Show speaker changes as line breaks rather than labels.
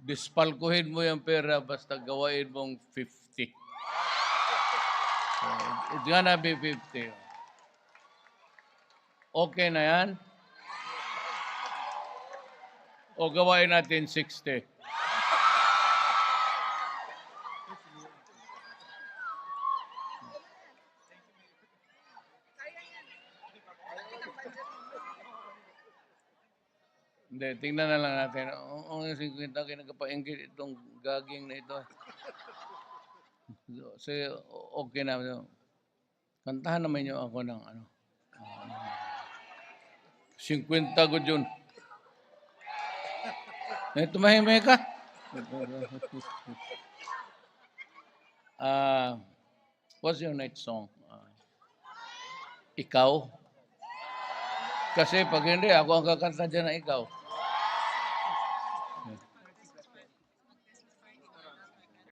dispalkuhin mo yung pera basta gawain mong 50. So, it's gonna be 50. Okay na yan? O gawain natin 60? Hindi, tingnan na lang natin. Ang 50 kinagapainggit itong gaging na ito. So, okay na. Kantahan naman niyo ako ng ano. 50 good yun. Tumahimik ka? What's your next song? Ikaw? Kasi pag hindi, ako ang kakanta dyan na ikaw.